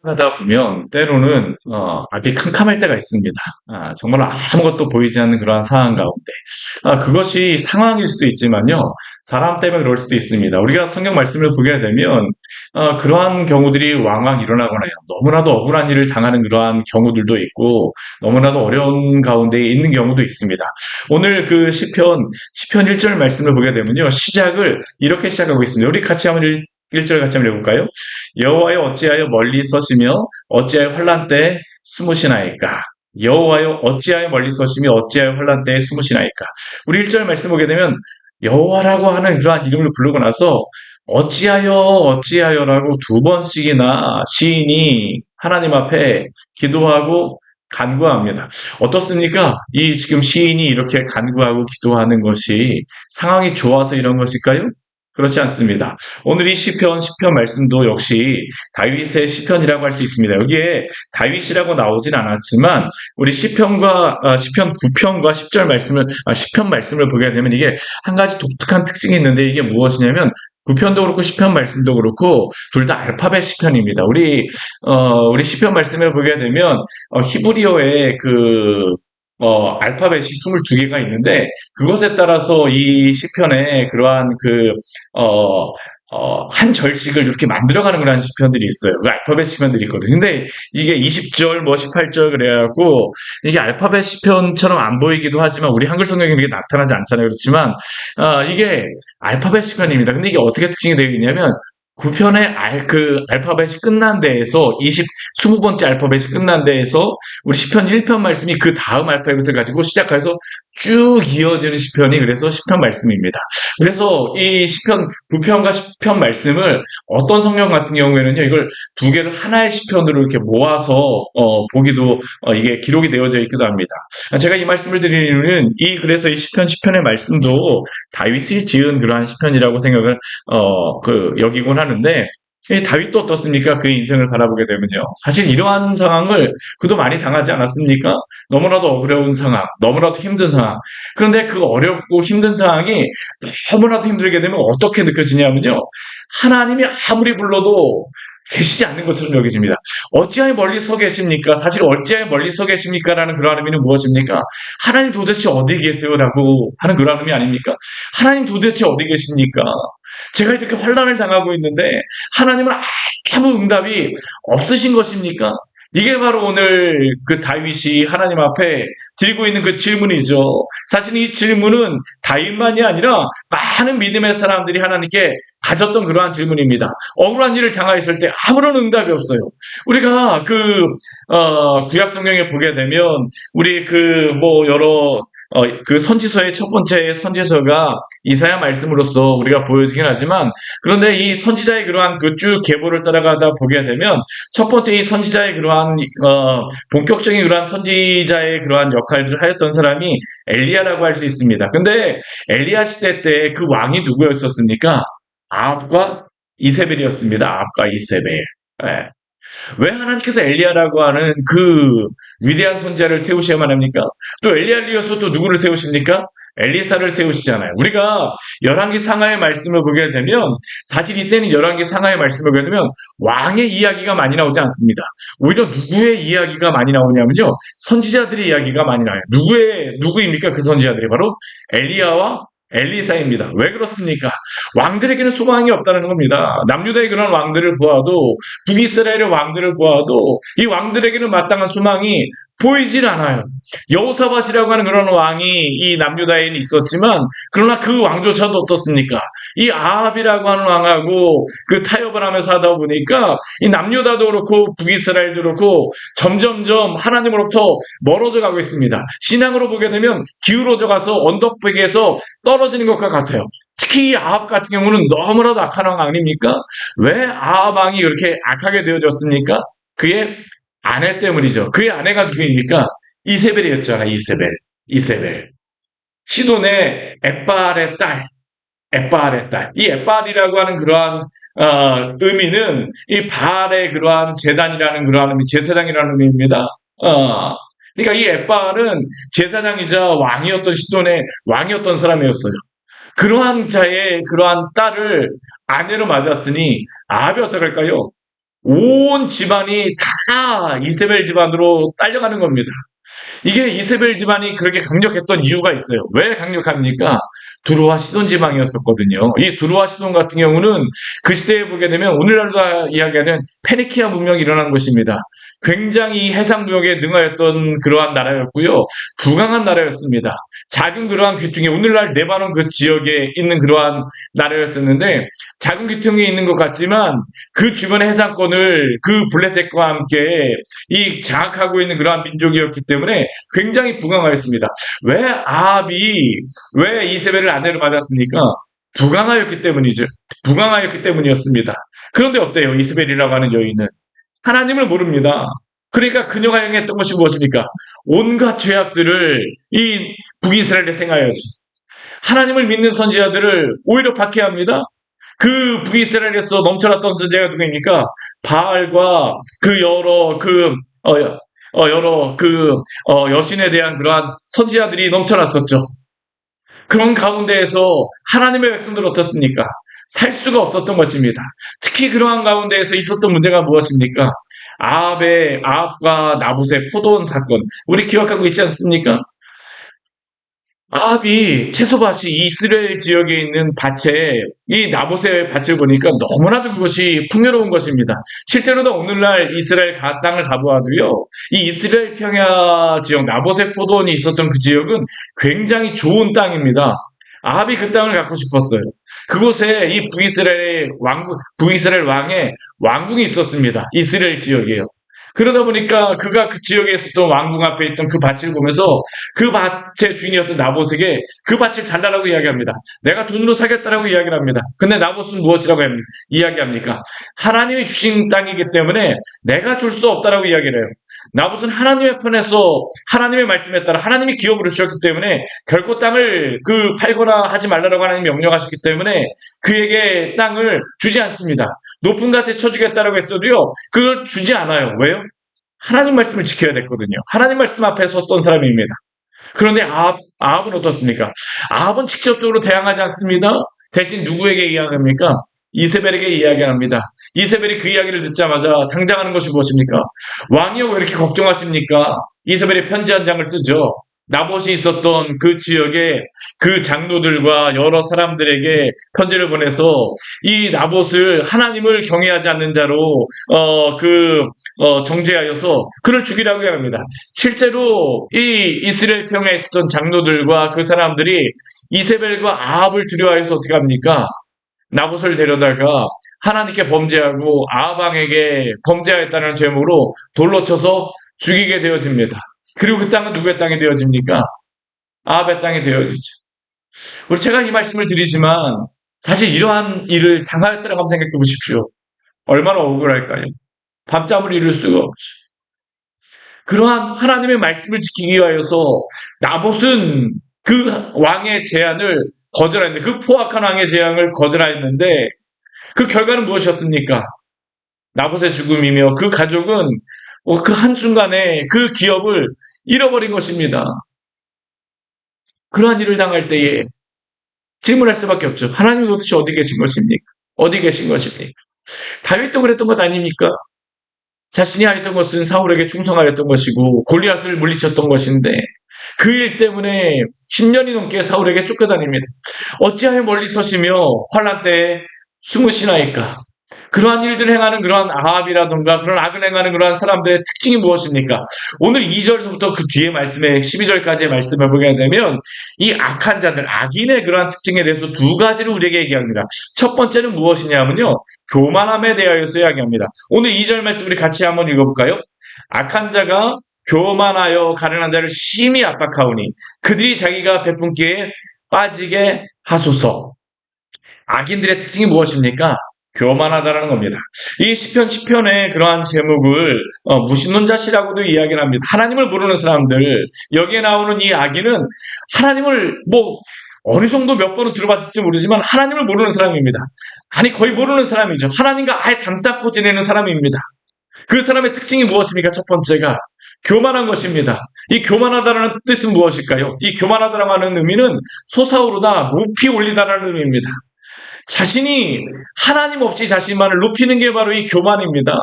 하다 보면 때로는 앞이 캄캄할 때가 있습니다. 정말 아무것도 보이지 않는 그러한 상황 가운데 그것이 상황일 수도 있지만요. 사람 때문에 그럴 수도 있습니다. 우리가 성경 말씀을 보게 되면 그러한 경우들이 왕왕 일어나거나 너무나도 억울한 일을 당하는 그러한 경우들도 있고 너무나도 어려운 가운데 있는 경우도 있습니다. 오늘 그 시편 1절 말씀을 보게 되면요. 시작을 이렇게 시작하고 있습니다. 우리 같이 한번 1절 같이 한번 해볼까요? 여호와여 어찌하여 멀리 서시며 어찌하여 환난 때에 숨으시나이까. 여호와여 어찌하여 멀리 서시며 어찌하여 환난 때에 숨으시나이까. 우리 1절 말씀 보게 되면 여호와라고 하는 그러한 이름을 부르고 나서 어찌하여 어찌하여라고 두 번씩이나 시인이 하나님 앞에 기도하고 간구합니다. 어떻습니까? 이 지금 시인이 이렇게 간구하고 기도하는 것이 상황이 좋아서 이런 것일까요? 그렇지 않습니다. 오늘 이 시편 말씀도 역시 다윗의 시편이라고 할 수 있습니다. 여기에 다윗이라고 나오진 않았지만 우리 시편 9편과 10절 말씀을 시편 말씀을 보게 되면 이게 한 가지 독특한 특징이 있는데 이게 무엇이냐면 9편도 그렇고 시편 말씀도 그렇고 둘 다 알파벳 시편입니다. 우리 시편 말씀을 보게 되면 히브리어의 알파벳이 22개가 있는데 그것에 따라서 이 시편에 그러한 한 절씩을 이렇게 만들어가는 그런 시편들이 있어요. 그 알파벳 시편들이 있거든요. 근데 이게 20절, 18절 그래갖고 이게 알파벳 시편처럼 안 보이기도 하지만 우리 한글 성경에 이게 나타나지 않잖아요. 그렇지만 이게 알파벳 시편입니다. 근데 이게 어떻게 특징이 되어 있냐면 9편의 알파벳이 끝난 데에서 20번째 알파벳이 끝난 데에서 우리 시편 1편 말씀이 그 다음 알파벳을 가지고 시작해서 쭉 이어지는 시편이 그래서 시편 말씀입니다. 그래서 이 시편 9편과 10편 말씀을 어떤 성경 같은 경우에는요, 이걸 두 개를 하나의 시편으로 이렇게 모아서 보기도 이게 기록이 되어져 있기도 합니다. 제가 이 말씀을 드리는 이유는 그래서 이 시편 10편의 말씀도 다윗이 지은 그러한 시편이라고 생각을 여기곤 하는데 다윗도 어떻습니까? 그의 인생을 바라보게 되면요. 사실 이러한 상황을 그도 많이 당하지 않았습니까? 너무나도 어려운 상황, 너무나도 힘든 상황. 그런데 그 어렵고 힘든 상황이 너무나도 힘들게 되면 어떻게 느껴지냐면요. 하나님이 아무리 불러도 계시지 않는 것처럼 여겨집니다. 어찌하여 멀리 서 계십니까? 사실 어찌하여 멀리 서 계십니까? 라는 그런 의미는 무엇입니까? 하나님 도대체 어디 계세요? 라고 하는 그런 의미 아닙니까? 하나님 도대체 어디 계십니까? 제가 이렇게 환란을 당하고 있는데 하나님은 아무 응답이 없으신 것입니까? 이게 바로 오늘 그 다윗이 하나님 앞에 드리고 있는 그 질문이죠. 사실 이 질문은 다윗만이 아니라 많은 믿음의 사람들이 하나님께 가졌던 그러한 질문입니다. 억울한 일을 당하였을 때 아무런 응답이 없어요. 우리가 구약 성경에 보게 되면 우리 그 선지서의 첫 번째 선지서가 이사야 말씀으로서 우리가 보여지긴 하지만 그런데 이 선지자의 그러한 그 쭉 계보를 따라가다 보게 되면 첫 번째 이 선지자의 그러한 본격적인 그러한 선지자의 그러한 역할들을 하였던 사람이 엘리야라고 할 수 있습니다. 근데 엘리야 시대 때 그 왕이 누구였었습니까? 아합과 이세벨이었습니다. 아합과 이세벨. 예. 왜 하나님께서 엘리야라고 하는 그 위대한 선지자를 세우셔야만 합니까? 또 엘리야를 이어서 또 누구를 세우십니까? 엘리사를 세우시잖아요. 우리가 열왕기 상하의 말씀을 보게 되면 사실 이때는 열왕기 상하의 말씀을 보게 되면 왕의 이야기가 많이 나오지 않습니다. 오히려 누구의 이야기가 많이 나오냐면요. 선지자들의 이야기가 많이 나와요. 누구입니까? 그 선지자들이 바로 엘리야와 엘리사입니다. 왜 그렇습니까? 왕들에게는 소망이 없다는 겁니다. 남유다의 그런 왕들을 보아도 북이스라엘의 왕들을 보아도 이 왕들에게는 마땅한 소망이 보이질 않아요. 여호사밧이라고 하는 그런 왕이 이 남유다에는 있었지만 그러나 그 왕조차도 어떻습니까? 이 아합이라고 하는 왕하고 그 타협을 하면서 하다 보니까 이 남유다도 그렇고 북이스라엘도 그렇고 점점점 하나님으로부터 멀어져 가고 있습니다. 신앙으로 보게 되면 기울어져 가서 언덕백에서 떨어지는 것과 같아요. 특히 아합 같은 경우는 너무나도 악한 왕 아닙니까? 왜 아합 왕이 그렇게 악하게 되어졌습니까? 그의 아내 때문이죠. 그의 아내가 누구입니까? 이세벨이었잖아요. 이세벨. 시돈의 엣발의 딸. 엣발의 딸. 이 엣발이라고 하는 그러한 의미는 이 바알의 그러한 제단이라는 그러한 의미, 제사장이라는 의미입니다. 그러니까 이 엣발은 제사장이자 왕이었던 시돈의 왕이었던 사람이었어요. 그러한 자의 그러한 딸을 아내로 맞았으니 아합이 어떡할까요? 온 집안이 다 이세벨 집안으로 딸려가는 겁니다. 이게 이세벨 집안이 그렇게 강력했던 이유가 있어요. 왜 강력합니까? 두루와 시돈 지방이었었거든요. 이 두루와 시돈 같은 경우는 그 시대에 보게 되면 오늘날로 이야기하는 페니키아 문명이 일어난 것입니다. 굉장히 해상 무역에 능하였던 그러한 나라였고요. 부강한 나라였습니다. 작은 그러한 귀퉁이, 오늘날 레바논 그 지역에 있는 그러한 나라였었는데, 작은 귀퉁이에 있는 것 같지만 그 주변의 해상권을 그 블레셋과 함께 이 장악하고 있는 그러한 민족이었기 때문에 굉장히 부강하였습니다. 왜 아합이 왜 이세벨을 아내로 받았습니까? 부강하였기 때문이죠. 부강하였기 때문이었습니다. 그런데 어때요? 이세벨이라고 하는 여인은 하나님을 모릅니다. 그러니까 그녀가 행했던 것이 무엇입니까? 온갖 죄악들을 이 북이스라엘에 생하여지. 하나님을 믿는 선지자들을 오히려 박해합니다. 그 북이스라엘에서 넘쳐났던 선지자가 누구입니까? 바알과 그 여신에 대한 그러한 선지자들이 넘쳐났었죠. 그런 가운데에서 하나님의 백성들은 어떻습니까? 살 수가 없었던 것입니다. 특히 그러한 가운데에서 있었던 문제가 무엇입니까? 아합과 나봇의 포도원 사건. 우리 기억하고 있지 않습니까? 아합이 채소밭이 이스라엘 지역에 있는 밭에 이 나봇의 밭을 보니까 너무나도 그것이 풍요로운 것입니다. 실제로도 오늘날 이스라엘 땅을 가보아도요, 이 이스라엘 평야 지역 나봇의 포도원이 있었던 그 지역은 굉장히 좋은 땅입니다. 아합이 그 땅을 갖고 싶었어요. 그곳에 이 북이스라엘 왕의 왕궁이 있었습니다. 이스라엘 지역이에요. 그러다 보니까 그가 그 지역에 있었던 왕궁 앞에 있던 그 밭을 보면서 그 밭의 주인이었던 나봇에게 그 밭을 달라고 이야기합니다. 내가 돈으로 사겠다라고 이야기를 합니다. 근데 나봇은 무엇이라고 이야기합니까? 하나님이 주신 땅이기 때문에 내가 줄 수 없다라고 이야기를 해요. 나봇은 하나님의 편에서 하나님의 말씀에 따라 하나님이 기업으로 주셨기 때문에 결코 땅을 팔거나 하지 말라라고 하나님이 명령하셨기 때문에 그에게 땅을 주지 않습니다. 높은 갓에 쳐주겠다라고 했어도요, 그걸 주지 않아요. 왜요? 하나님 말씀을 지켜야 됐거든요. 하나님 말씀 앞에 섰던 사람입니다. 그런데 아합은 어떻습니까? 아합은 직접적으로 대항하지 않습니다. 대신 누구에게 이야기합니까? 이세벨에게 이야기합니다. 이세벨이 그 이야기를 듣자마자 당장 하는 것이 무엇입니까? 왕이요, 왜 이렇게 걱정하십니까? 이세벨이 편지 한 장을 쓰죠. 나봇이 있었던 그 지역의 그 장로들과 여러 사람들에게 편지를 보내서 이 나봇을 하나님을 경외하지 않는 자로 정죄하여서 그를 죽이라고 합니다. 실제로 이 이스라엘 평야에 있었던 장로들과 그 사람들이 이세벨과 아합을 두려워해서 어떻게 합니까? 나봇을 데려다가 하나님께 범죄하고 아합 왕에게 범죄하였다는 죄목으로 돌로 쳐서 죽이게 되어집니다. 그리고 그 땅은 누구의 땅이 되어집니까? 아합의 땅이 되어지죠. 우리 제가 이 말씀을 드리지만 사실 이러한 일을 당하였다고 한번 생각해 보십시오. 얼마나 억울할까요? 밤잠을 이룰 수가 없죠. 그러한 하나님의 말씀을 지키기 위하여서 나봇은 그 왕의 제안을 거절했는데, 그 포악한 왕의 제안을 거절하였는데 그 결과는 무엇이었습니까? 나봇의 죽음이며 그 가족은 그 한순간에 그 기업을 잃어버린 것입니다. 그러한 일을 당할 때에 질문할 수밖에 없죠. 하나님 도대체 어디 계신 것입니까? 어디 계신 것입니까? 다윗도 그랬던 것 아닙니까? 자신이 하였던 것은 사울에게 충성하였던 것이고 골리앗을 물리쳤던 것인데 그 일 때문에 10년이 넘게 사울에게 쫓겨다닙니다. 어찌하여 멀리 서시며 환난 때에 숨으시나이까? 그러한 일들을 행하는 그러한 아합이라든가 그런 악을 행하는 그러한 사람들의 특징이 무엇입니까? 오늘 2절부터 그 뒤에 말씀에 12절까지의 말씀을 보게 되면 이 악한 자들, 악인의 그러한 특징에 대해서 두 가지를 우리에게 얘기합니다. 첫 번째는 무엇이냐면요, 교만함에 대하여서 이야기합니다. 오늘 2절 말씀 우리 같이 한번 읽어볼까요? 악한 자가 교만하여 가련한 자를 심히 압박하오니 그들이 자기가 베푼 기에 빠지게 하소서. 악인들의 특징이 무엇입니까? 교만하다라는 겁니다. 이 시편 10편의 그러한 제목을 무신론자시라고도 이야기를 합니다. 하나님을 모르는 사람들, 여기에 나오는 이 악인은 하나님을 어느 정도 몇 번은 들어봤을지 모르지만 하나님을 모르는 사람입니다. 아니 거의 모르는 사람이죠. 하나님과 아예 담쌓고 지내는 사람입니다. 그 사람의 특징이 무엇입니까? 첫 번째가 교만한 것입니다. 이 교만하다라는 뜻은 무엇일까요? 이 교만하다라고 하는 의미는 솟아오르다, 높이 올리다라는 의미입니다. 자신이 하나님 없이 자신만을 높이는 게 바로 이 교만입니다.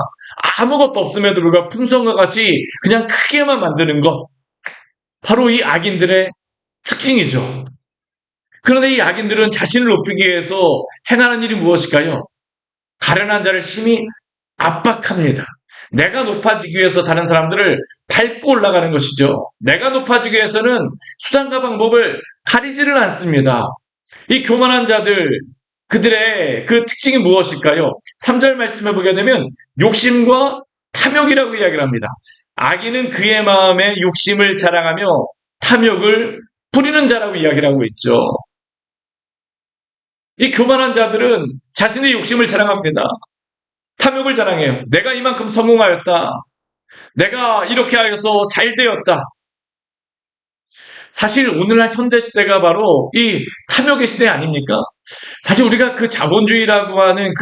아무것도 없음에도 불구하고 풍선과 같이 그냥 크게만 만드는 것. 바로 이 악인들의 특징이죠. 그런데 이 악인들은 자신을 높이기 위해서 행하는 일이 무엇일까요? 가련한 자를 심히 압박합니다. 내가 높아지기 위해서 다른 사람들을 밟고 올라가는 것이죠. 내가 높아지기 위해서는 수단과 방법을 가리지를 않습니다. 이 교만한 자들, 그들의 그 특징이 무엇일까요? 3절 말씀을 보게 되면 욕심과 탐욕이라고 이야기를 합니다. 악인은 그의 마음에 욕심을 자랑하며 탐욕을 부리는 자라고 이야기를 하고 있죠. 이 교만한 자들은 자신의 욕심을 자랑합니다. 탐욕을 자랑해요. 내가 이만큼 성공하였다. 내가 이렇게 하여서 잘 되었다. 사실 오늘날 현대 시대가 바로 이 탐욕의 시대 아닙니까? 사실 우리가 그 자본주의라고 하는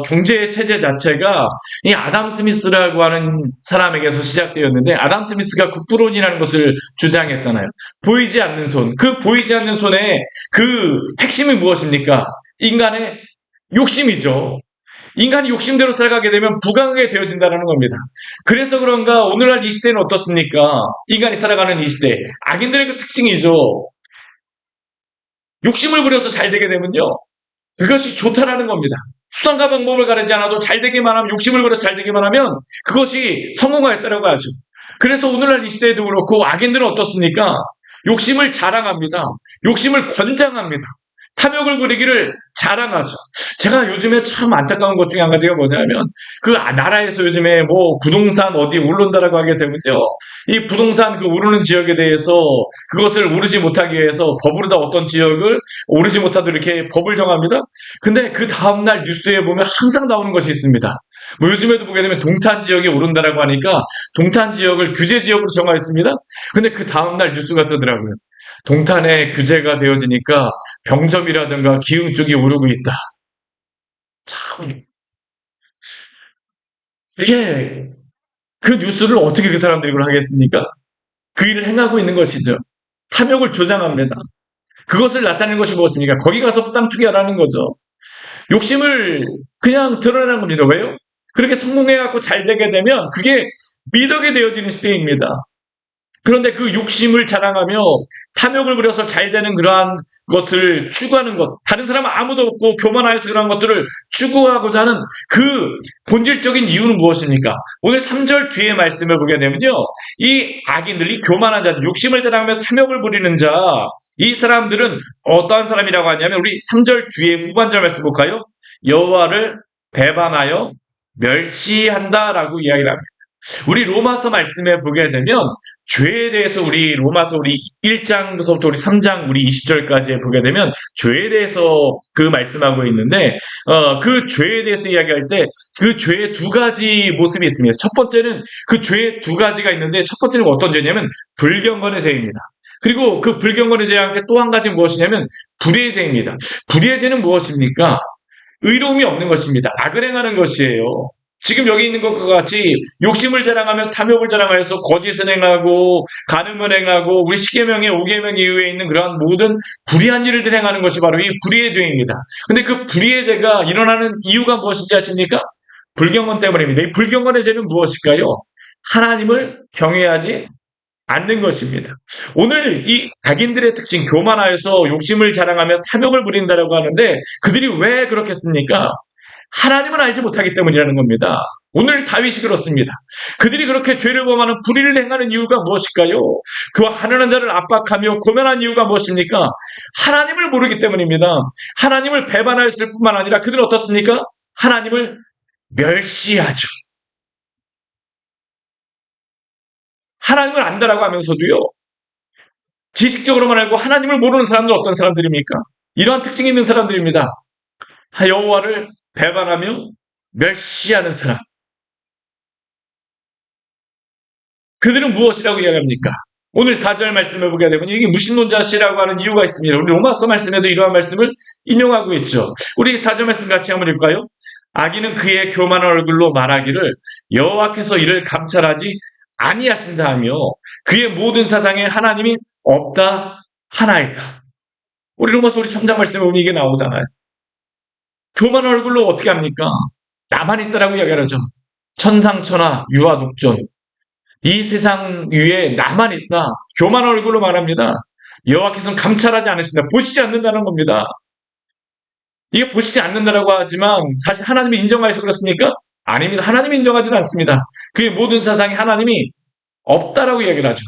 경제 체제 자체가 이 아담 스미스라고 하는 사람에게서 시작되었는데, 아담 스미스가 국부론이라는 것을 주장했잖아요. 보이지 않는 손. 그 보이지 않는 손의 그 핵심이 무엇입니까? 인간의 욕심이죠. 인간이 욕심대로 살아가게 되면 부강하게 되어진다는 겁니다. 그래서 그런가 오늘날 이 시대는 어떻습니까? 인간이 살아가는 이 시대, 악인들의 그 특징이죠. 욕심을 부려서 잘 되게 되면요, 그것이 좋다라는 겁니다. 수단과 방법을 가리지 않아도 잘 되기만 하면, 욕심을 부려서 잘 되기만 하면 그것이 성공하였다라고 하죠. 그래서 오늘날 이 시대에도 그렇고 악인들은 어떻습니까? 욕심을 자랑합니다. 욕심을 권장합니다. 탐욕을 부리기를 자랑하죠. 제가 요즘에 참 안타까운 것 중에 한 가지가 뭐냐면, 나라에서 요즘에 뭐 부동산 어디 오른다라고 하게 되면요, 이 부동산 그 오르는 지역에 대해서 그것을 오르지 못하기 위해서 법으로다 어떤 지역을 오르지 못하도록 이렇게 법을 정합니다. 근데 그 다음날 뉴스에 보면 항상 나오는 것이 있습니다. 뭐 요즘에도 보게 되면 동탄 지역이 오른다라고 하니까 동탄 지역을 규제 지역으로 정하였습니다. 근데 그 다음날 뉴스가 뜨더라고요. 동탄에 규제가 되어지니까 병점이라든가 기흥 쪽이 오르고 있다. 참, 이게 그 뉴스를 어떻게 그 사람들이 그걸 하겠습니까? 그 일을 행하고 있는 것이죠. 탐욕을 조장합니다. 그것을 나타내는 것이 무엇입니까? 거기 가서 땅 투기하라는 거죠. 욕심을 그냥 드러내는 겁니다. 왜요? 그렇게 성공해갖고 잘 되게 되면 그게 미덕이 되어지는 시대입니다. 그런데 그 욕심을 자랑하며 탐욕을 부려서 잘 되는 그러한 것을 추구하는 것, 다른 사람은 아무도 없고 교만하여서 그러한 것들을 추구하고자 하는 그 본질적인 이유는 무엇입니까? 오늘 3절 뒤에 말씀을 보게 되면요, 이 악인들, 이 교만한 자들, 욕심을 자랑하며 탐욕을 부리는 자, 이 사람들은 어떠한 사람이라고 하냐면, 우리 3절 뒤에 후반절 말씀 볼까요? 여호와를 배반하여 멸시한다라고 이야기를 합니다. 우리 로마서 말씀에 보게 되면 죄에 대해서 우리 로마서 우리 1장부터 우리 3장 우리 20절까지 보게 되면 죄에 대해서 그 말씀하고 있는데, 그 죄에 대해서 이야기할 때 그 죄의 두 가지 모습이 있습니다. 첫 번째는 그 죄의 두 가지가 있는데, 첫 번째는 어떤 죄냐면 불경건의 죄입니다. 그리고 그 불경건의 죄와 함께 또 한 가지 무엇이냐면 불의의 죄입니다. 불의의 죄는 무엇입니까? 의로움이 없는 것입니다. 악을 행하는 것이에요. 지금 여기 있는 것과 같이 욕심을 자랑하며 탐욕을 자랑하여서 거짓을 행하고 간음을 행하고 우리 10계명의 5계명 이후에 있는 그러한 모든 불의한 일을 행하는 것이 바로 이 불의의 죄입니다. 근데 그 불의의 죄가 일어나는 이유가 무엇인지 아십니까? 불경건 때문입니다. 이 불경건의 죄는 무엇일까요? 하나님을 경외하지 않는 것입니다. 오늘 이 악인들의 특징, 교만하여서 욕심을 자랑하며 탐욕을 부린다라고 하는데, 그들이 왜 그렇겠습니까? 하나님을 알지 못하기 때문이라는 겁니다. 오늘 다윗이 그렇습니다. 그들이 그렇게 죄를 범하는 불의를 행하는 이유가 무엇일까요? 그 하나님 자를 압박하며 고면한 이유가 무엇입니까? 하나님을 모르기 때문입니다. 하나님을 배반하였을 뿐만 아니라 그들은 어떻습니까? 하나님을 멸시하죠. 하나님을 안다라고 하면서도요, 지식적으로만 알고 하나님을 모르는 사람들은 어떤 사람들입니까? 이러한 특징이 있는 사람들입니다. 여호와를 배반하며 멸시하는 사람. 그들은 무엇이라고 이야기합니까? 오늘 4절 말씀을 보게 되면 이게 무신론자시라고 하는 이유가 있습니다. 우리 로마서 말씀에도 이러한 말씀을 인용하고 있죠. 우리 4절 말씀 같이 한번 읽을까요? 악인은 그의 교만한 얼굴로 말하기를 여호와께서 이를 감찰하지 아니하신다 하며 그의 모든 사상에 하나님이 없다 하나이다. 우리 로마서 우리 3장 말씀에 보면 이게 나오잖아요. 교만한 얼굴로 어떻게 합니까? 나만 있다라고 이야기하죠. 천상천하, 유아독존. 이 세상 위에 나만 있다. 교만한 얼굴로 말합니다. 여호와께서는 감찰하지 않으신다. 보시지 않는다는 겁니다. 이게 보시지 않는다라고 하지만 사실 하나님이 인정하여서 그렇습니까? 아닙니다. 하나님이 인정하지는 않습니다. 그의 모든 사상에 하나님이 없다라고 이야기를 하죠.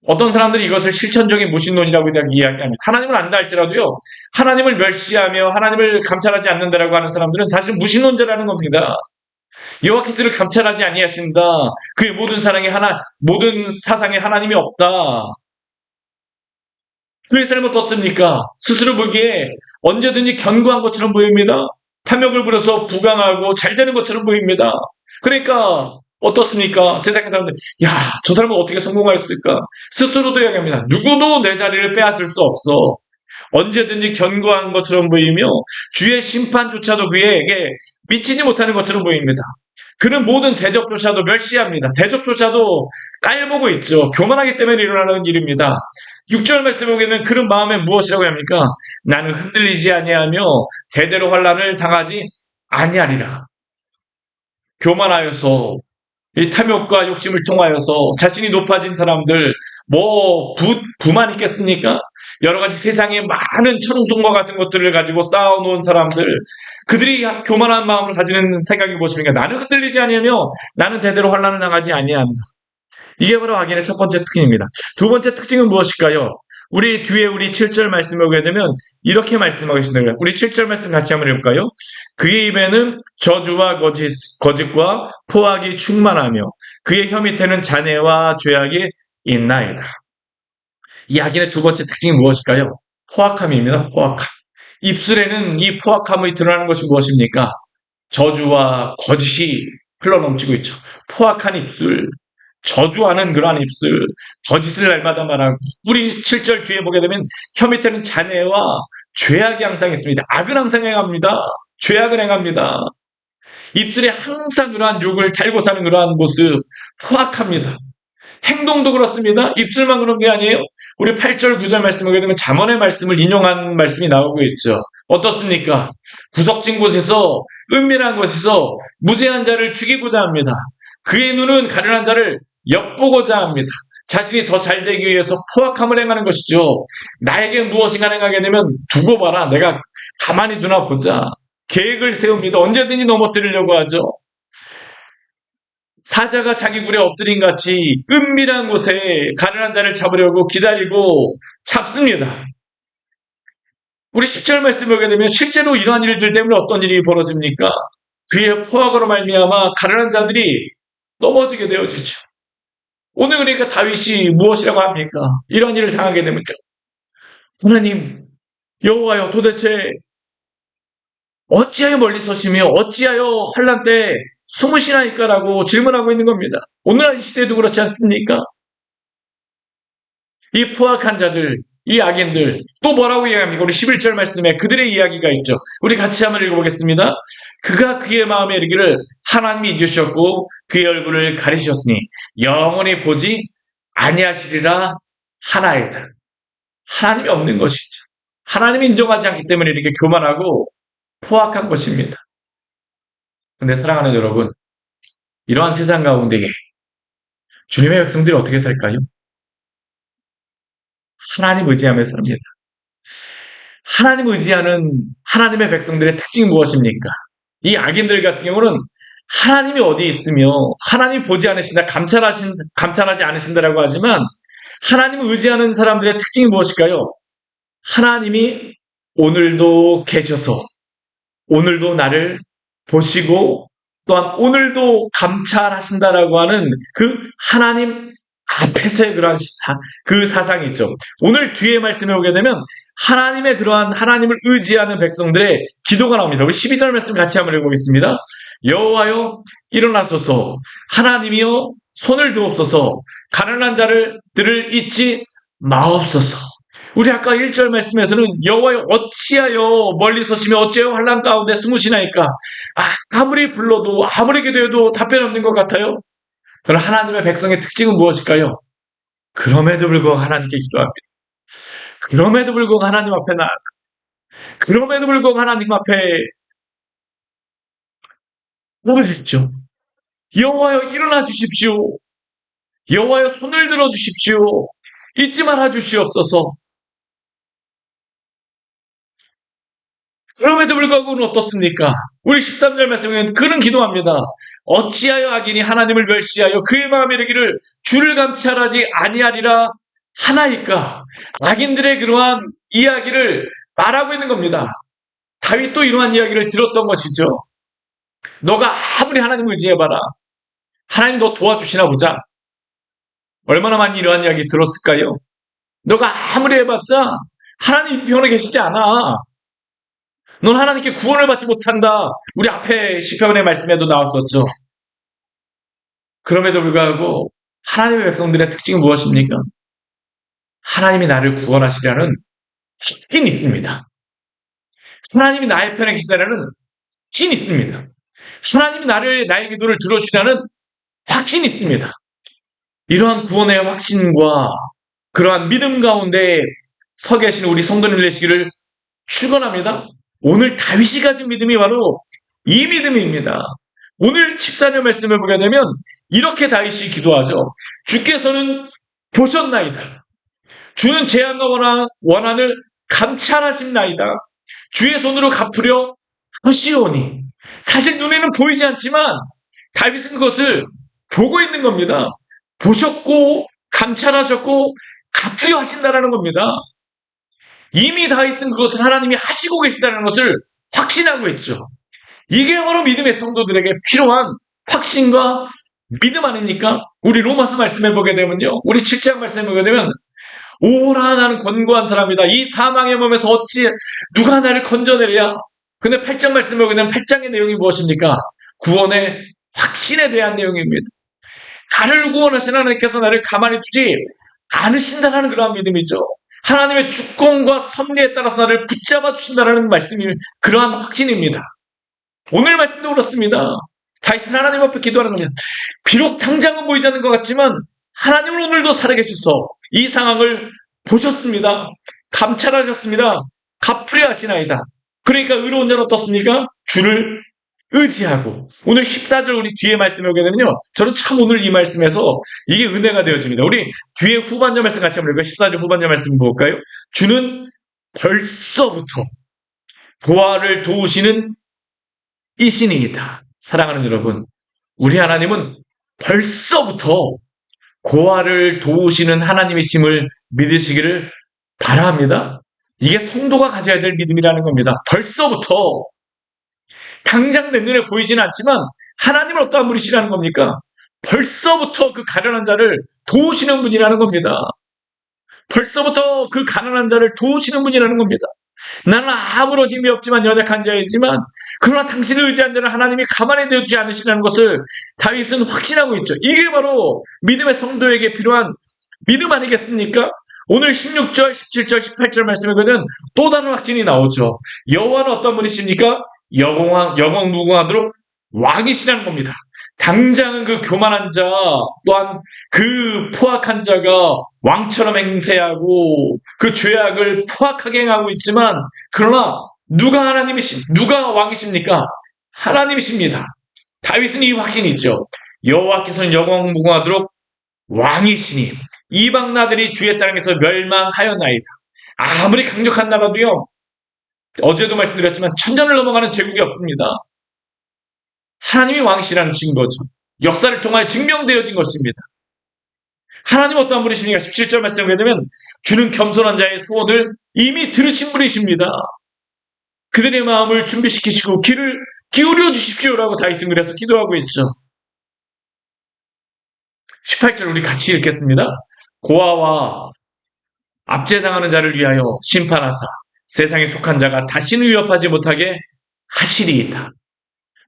어떤 사람들이 이것을 실천적인 무신론이라고 이야기합니다. 하나님을 안다 할지라도요, 하나님을 멸시하며 하나님을 감찰하지 않는다라고 하는 사람들은 사실 무신론자라는 겁니다. 여호와께서를 감찰하지 아니하신다. 그의 모든 사상에 하나님이 없다. 그의 삶은 어떻습니까? 스스로 보기에 언제든지 견고한 것처럼 보입니다. 탐욕을 부려서 부강하고 잘 되는 것처럼 보입니다. 그러니까 어떻습니까? 세상의 사람들, 야, 저 사람은 어떻게 성공하였을까? 스스로도 이야기합니다. 누구도 내 자리를 빼앗을 수 없어. 언제든지 견고한 것처럼 보이며 주의 심판조차도 그에게 미치지 못하는 것처럼 보입니다. 그는 모든 대적조차도 멸시합니다. 대적조차도 깔보고 있죠. 교만하기 때문에 일어나는 일입니다. 6절 말씀에 보게는 그런 마음에 무엇이라고 합니까? 나는 흔들리지 아니하며 대대로 환난을 당하지 아니하리라. 교만하여서 이 탐욕과 욕심을 통하여서 자신이 높아진 사람들 부만 있겠습니까? 여러 가지 세상에 많은 철옹성과 같은 것들을 가지고 쌓아놓은 사람들, 그들이 교만한 마음을 가지는 생각이 무엇입니까? 나는 흔들리지 아니하며 나는 대대로 환난을 당하지 아니한다. 이게 바로 악인의 첫 번째 특징입니다. 두 번째 특징은 무엇일까요? 우리 뒤에 우리 7절 말씀을 보게 되면 이렇게 말씀하시는 우리 7절 말씀 같이 한번 해볼까요? 그의 입에는 저주와 거짓과 포악이 충만하며 그의 혀 밑에는 잔해와 죄악이 있나이다. 이 악인의 두 번째 특징이 무엇일까요? 포악함입니다. 포악함. 입술에는 이 포악함이 드러나는 것이 무엇입니까? 저주와 거짓이 흘러넘치고 있죠. 포악한 입술, 저주하는 그러한 입술, 거짓을 날마다 말하고, 우리 7절 뒤에 보게 되면 혀 밑에는 잔해와 죄악이 항상 있습니다. 악을 항상 행합니다. 죄악을 행합니다. 입술에 항상 그러한 욕을 달고 사는 그러한 모습, 포악합니다. 행동도 그렇습니다. 입술만 그런 게 아니에요. 우리 8절, 9절 말씀을 보게 되면 잠언의 말씀을 인용한 말씀이 나오고 있죠. 어떻습니까? 구석진 곳에서, 은밀한 곳에서 무죄한 자를 죽이고자 합니다. 그의 눈은 가련한 자를 엿보고자 합니다. 자신이 더 잘되기 위해서 포악함을 행하는 것이죠. 나에게 무엇인가 행하게 되면 두고 봐라. 내가 가만히 두나 보자. 계획을 세웁니다. 언제든지 넘어뜨리려고 하죠. 사자가 자기 굴에 엎드린 같이 은밀한 곳에 가련한 자를 잡으려고 기다리고 잡습니다. 우리 10절 말씀을 보게 되면 실제로 이러한 일들 때문에 어떤 일이 벌어집니까? 그의 포악으로 말미암아 가련한 자들이 넘어지게 되어지죠. 오늘 그러니까 다윗이 무엇이라고 합니까? 이런 일을 당하게 되면 하나님, 여호와여, 도대체 어찌하여 멀리 서시며 어찌하여 환난 때 숨으시나이까라고 질문하고 있는 겁니다. 오늘날 이 시대도 그렇지 않습니까? 이 포악한 자들, 이 악인들 또 뭐라고 이야기합니까? 우리 11절 말씀에 그들의 이야기가 있죠. 우리 같이 한번 읽어보겠습니다. 그가 그의 마음에 이르기를 하나님이 잊으셨고 그의 얼굴을 가리셨으니 영원히 보지 아니하시리라 하나이다. 하나님이 없는 것이죠. 하나님이 인정하지 않기 때문에 이렇게 교만하고 포악한 것입니다. 근데 사랑하는 여러분, 이러한 세상 가운데에 주님의 백성들이 어떻게 살까요? 하나님 의지하며 삽니다. 하나님 의지하는 하나님의 백성들의 특징이 무엇입니까? 이 악인들 같은 경우는 하나님이 어디 있으며 하나님이 보지 않으신다, 감찰하지 않으신다라고 하지만 하나님을 의지하는 사람들의 특징이 무엇일까요? 하나님이 오늘도 계셔서 오늘도 나를 보시고 또한 오늘도 감찰하신다라고 하는 그 하나님 앞에서의 그러한 그 사상이 있죠. 오늘 뒤에 말씀에 오게 되면 하나님의 그러한 하나님을 의지하는 백성들의 기도가 나옵니다. 우리 12절 말씀 같이 한번 읽어보겠습니다. 여호와여 일어나소서, 하나님이여 손을 두옵소서, 가난한 자들을 잊지 마옵소서. 우리 아까 1절 말씀에서는 여호와여 어찌하여 멀리 서시며 어찌하여 환난 가운데 숨으시나이까. 아무리 불러도 아무리 기도해도 답변 없는 것 같아요. 그럼 하나님의 백성의 특징은 무엇일까요? 그럼에도 불구하고 하나님께 기도합니다. 그럼에도 불구하고 하나님 앞에 그럼에도 불구하고 하나님 앞에 부르짖죠. 여호와여 일어나 주십시오. 여호와여 손을 들어 주십시오. 잊지 말아 주시옵소서. 그럼에도 불구하고는 어떻습니까? 우리 13절 말씀에 그는 기도합니다. 어찌하여 악인이 하나님을 멸시하여 그의 마음에 이르기를 주를 감찰하지 아니하리라 하나이까. 악인들의 그러한 이야기를 말하고 있는 겁니다. 다윗도 이러한 이야기를 들었던 것이죠. 너가 아무리 하나님을 의지해봐라. 하나님 너 도와주시나 보자. 얼마나 많이 이러한 이야기 들었을까요? 너가 아무리 해봤자 하나님 편에 계시지 않아. 넌 하나님께 구원을 받지 못한다. 우리 앞에 시편의 말씀에도 나왔었죠. 그럼에도 불구하고 하나님의 백성들의 특징은 무엇입니까? 하나님이 나를 구원하시려는 확신이 있습니다. 하나님이 나의 편에 계시다라는 확신이 있습니다. 하나님이 나의 기도를 들어주시라는 확신이 있습니다. 이러한 구원의 확신과 그러한 믿음 가운데 서 계시는 우리 성도님 되시기를 축원합니다. 오늘 다윗이 가진 믿음이 바로 이 믿음입니다. 오늘 14절 말씀을 보게 되면 이렇게 다윗이 기도하죠. 주께서는 보셨나이다. 주는 재앙과 원한을 감찰하십나이다. 주의 손으로 갚으려 하시오니. 사실 눈에는 보이지 않지만 다윗은 그것을 보고 있는 겁니다. 보셨고 감찰하셨고 갚으려 하신다는 겁니다. 이미 다윗은 그것을 하나님이 하시고 계시다는 것을 확신하고 있죠. 이게 바로 믿음의 성도들에게 필요한 확신과 믿음 아닙니까? 우리 로마서 말씀해 보게 되면요. 우리 7장 말씀해 보게 되면 오라 나는 권고한 사람이다. 이 사망의 몸에서 어찌 누가 나를 건져내랴. 근데 8장 말씀해 보게 되면 8장의 내용이 무엇입니까? 구원의 확신에 대한 내용입니다. 나를 구원하신 하나님께서 나를 가만히 두지 않으신다는 그러한 믿음이죠. 하나님의 주권과 섭리에 따라서 나를 붙잡아 주신다는 말씀이 그러한 확신입니다. 오늘 말씀도 그렇습니다. 다윗은 하나님 앞에 기도하는 겁니다. 비록 당장은 보이지 않는 것 같지만 하나님은 오늘도 살아계셔서 이 상황을 보셨습니다. 감찰하셨습니다. 갚으려 하시나이다. 그러니까 의로운 자는 어떻습니까? 주를 의지하고. 오늘 14절 우리 뒤에 말씀을 보게 되면요. 저는 참 오늘 이 말씀에서 이게 은혜가 되어집니다. 우리 뒤에 후반절 말씀 같이 한번 볼까요? 14절 후반절 말씀 볼까요? 주는 벌써부터 고아를 도우시는 이신이다. 사랑하는 여러분, 우리 하나님은 벌써부터 고아를 도우시는 하나님이심을 믿으시기를 바랍니다. 이게 성도가 가져야 될 믿음이라는 겁니다. 벌써부터 당장 내 눈에 보이지는 않지만 하나님은 어떠한 분이시라는 겁니까? 벌써부터 그 가련한 자를 도우시는 분이라는 겁니다. 벌써부터 그 가난한 자를 도우시는 분이라는 겁니다. 나는 아무런 힘이 없지만 연약한 자이지만 그러나 당신을 의지한 자는 하나님이 가만히 두지 않으시라는 것을 다윗은 확신하고 있죠. 이게 바로 믿음의 성도에게 필요한 믿음 아니겠습니까? 오늘 16절, 17절, 18절 말씀에 보면 또 다른 확신이 나오죠. 여호와는 어떤 분이십니까? 영원무궁하도록 왕이시라는 겁니다. 당장은 그 교만한 자 또한 그 포악한 자가 왕처럼 행세하고 그 죄악을 포악하게 행하고 있지만 그러나 누가 왕이십니까? 하나님이십니다. 다윗은 이 확신이 있죠. 여호와께서는 영원무궁하도록 왕이시니 이방 나들이 주의 땅에서 멸망하였나이다. 아무리 강력한 나라도요. 어제도 말씀드렸지만 천년을 넘어가는 제국이 없습니다. 하나님이 왕이시라는 증거죠. 역사를 통하여 증명되어진 것입니다. 하나님 어떠한 분이십니까? 17절 말씀을 보게 되면 주는 겸손한 자의 소원을 이미 들으신 분이십니다. 그들의 마음을 준비시키시고 귀를 기울여 주십시오라고 다윗은 그래서 기도하고 있죠. 18절 우리 같이 읽겠습니다. 고아와 압제당하는 자를 위하여 심판하사 세상에 속한 자가 다시는 위협하지 못하게 하시리이다.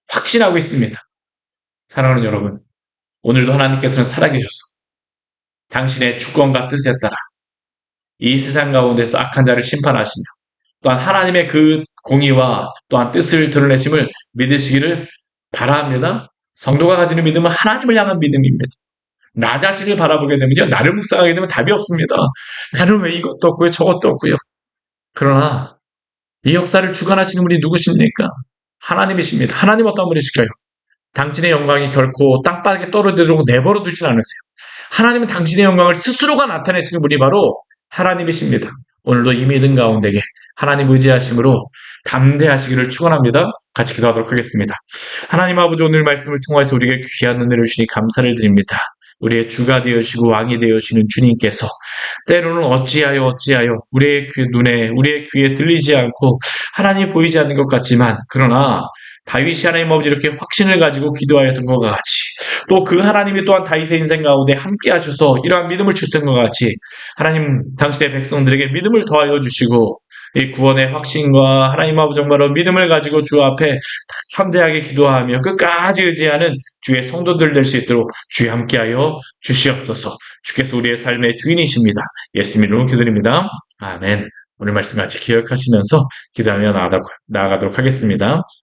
확신하고 있습니다. 사랑하는 여러분, 오늘도 하나님께서는 살아계셔서 당신의 주권과 뜻에 따라 이 세상 가운데서 악한 자를 심판하시며 또한 하나님의 그 공의와 또한 뜻을 드러내심을 믿으시기를 바랍니다. 성도가 가지는 믿음은 하나님을 향한 믿음입니다. 나 자신을 바라보게 되면요. 나를 묵상하게 되면 답이 없습니다. 나는 왜 이것도 없고요. 저것도 없고요. 그러나 이 역사를 주관하시는 분이 누구십니까? 하나님이십니다. 하나님 어떤 분이실까요? 당신의 영광이 결코 땅바닥에 떨어지도록 내버려 두진 않으세요. 하나님은 당신의 영광을 스스로가 나타내시는 분이 바로 하나님이십니다. 오늘도 이 믿음 가운데에 하나님 의지하심으로 담대하시기를 축원합니다. 같이 기도하도록 하겠습니다. 하나님 아버지, 오늘 말씀을 통해서 우리에게 귀한 은혜를 주시니 감사를 드립니다. 우리의 주가 되어시고 왕이 되어시는 주님께서 때로는 어찌하여 우리의 눈에, 우리의 귀에 들리지 않고 하나님 보이지 않는 것 같지만, 그러나 다윗이 하나님 아버지 이렇게 확신을 가지고 기도하였던 것 같이, 또 그 하나님이 또한 다윗의 인생 가운데 함께 하셔서 이러한 믿음을 주셨던 것 같이, 하나님 당신의 백성들에게 믿음을 더하여 주시고, 이 구원의 확신과 하나님 아버지 정말로 믿음을 가지고 주 앞에 담대하게 기도하며 끝까지 의지하는 주의 성도들 될 수 있도록 주여 함께하여 주시옵소서. 주께서 우리의 삶의 주인이십니다. 예수님 이름으로 기도드립니다. 아멘. 오늘 말씀 같이 기억하시면서 기도하며 나아가도록 하겠습니다.